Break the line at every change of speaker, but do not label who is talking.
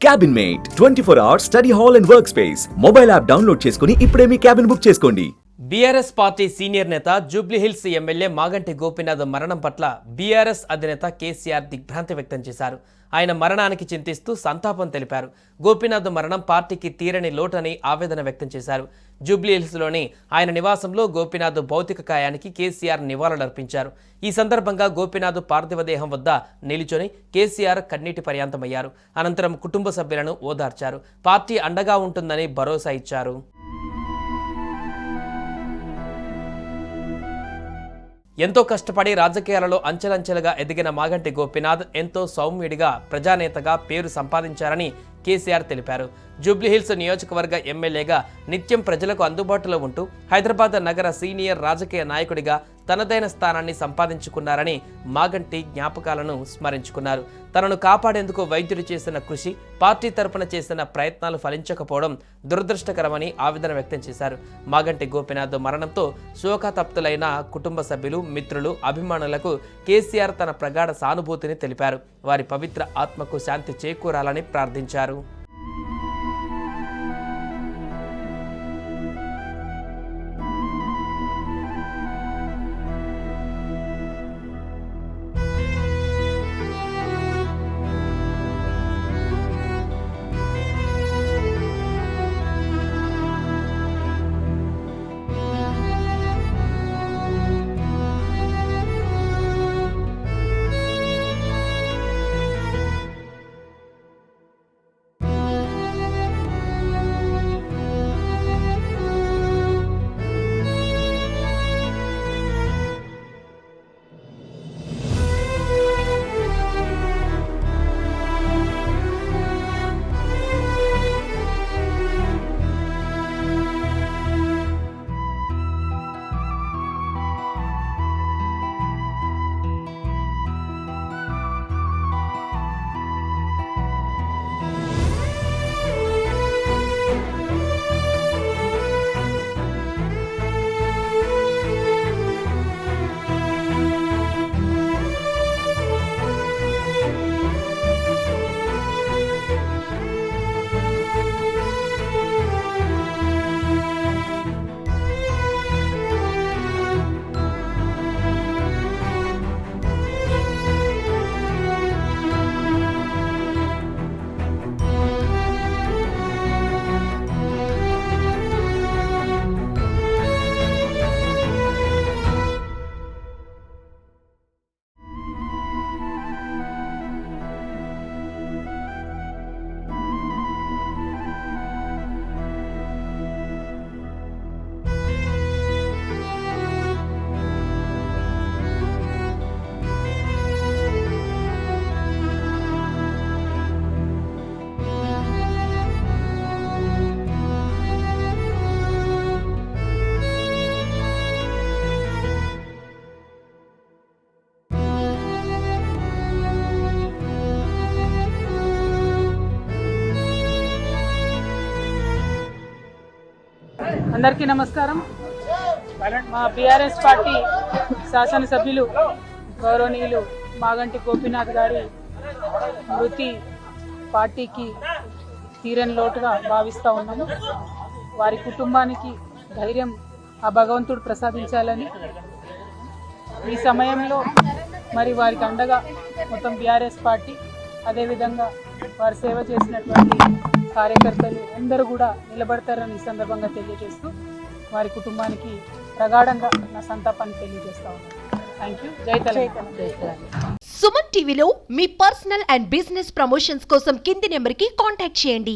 Cabin mate 24 hours study hall and work space mobile app download చేసుకుని ఇప్పుడే మీ cabin book చేసుకోండి.
BRS party senior నేత జూబ్లీహిల్స్ ఎమ్మెల్యే మాగంటి గోపీనాథ్ మరణం పట్ల బీఆర్ఎస్ అధినేత కేసీఆర్ దిగ్భ్రాంతి వ్యక్తం చేశారు. ఆయన మరణానికి చింతిస్తూ సంతాపం తెలిపారు. గోపీనాథ్ మరణం పార్టీకి తీరని లోటని ఆవేదన వ్యక్తం చేశారు. జూబ్లీహిల్స్లోని ఆయన నివాసంలో గోపీనాథ్ భౌతిక కాయానికి కేసీఆర్ నివాళులర్పించారు. ఈ సందర్భంగా గోపీనాథ్ పార్థివ దేహం వద్ద నిలుచొని కేసీఆర్ కన్నీటి పర్యాంతమయ్యారు. అనంతరం కుటుంబ సభ్యులను ఓదార్చారు. పార్టీ అండగా ఉంటుందని భరోసా ఇచ్చారు. ఎంతో కష్టపడి రాజకీయాలలో అంచెలంచెలుగా ఎదిగిన మాగంటి గోపీనాథ్ ఎంతో సౌమ్యుడిగా ప్రజానేతగా పేరు సంపాదించారని కేసీఆర్ తెలిపారు. జూబ్లీహిల్స్ నియోజకవర్గ ఎమ్మెల్యేగా నిత్యం ప్రజలకు అందుబాటులో ఉంటూ హైదరాబాద్ నగర సీనియర్ రాజకీయ నాయకుడిగా తనదైన స్థానాన్ని సంపాదించుకున్నారని మాగంటి జ్ఞాపకాలను స్మరించుకున్నారు. తనను కాపాడేందుకు వైద్యులు చేసిన కృషి, పార్టీ తరపున చేసిన ప్రయత్నాలు ఫలించకపోవడం దురదృష్టకరమని ఆవేదన వ్యక్తం చేశారు. మాగంటి గోపీనాథ్ మరణంతో శోకతప్తులైన కుటుంబ సభ్యులు, మిత్రులు, అభిమానులకు కేసీఆర్ తన ప్రగాఢ సానుభూతిని తెలిపారు. వారి పవిత్ర ఆత్మకు శాంతి చేకూరాలని ప్రార్థించారు.
అందరికీ నమస్కారం. మా బీఆర్ఎస్ పార్టీ శాసనసభ్యులు గౌరవనీయులు మాగంటి గోపీనాథ్ గారి మృతి పార్టీకి తీరని లోటుగా భావిస్తూ ఉన్నాము. వారి కుటుంబానికి ధైర్యం ఆ భగవంతుడు ప్రసాదించాలని, ఈ సమయంలో మరి వారికి అండగా మొత్తం బీఆర్ఎస్ పార్టీ, అదేవిధంగా వారు సేవ చేసినటువంటి కార్యకర్తలు అందరూ కూడా నిలబడతారని ఈ సందర్భంగా తెలియజేస్తూ వారి కుటుంబానికి ప్రగాఢంగా నా సంతాపాన్ని తెలియజేస్తా ఉన్నాను. Thank you. జై తెలంగాణ.
సుమన్ టీవీలో మీ పర్సనల్ అండ్ బిజినెస్ ప్రమోషన్స్ కోసం కింది నెంబర్కి కాంటాక్ట్ చేయండి.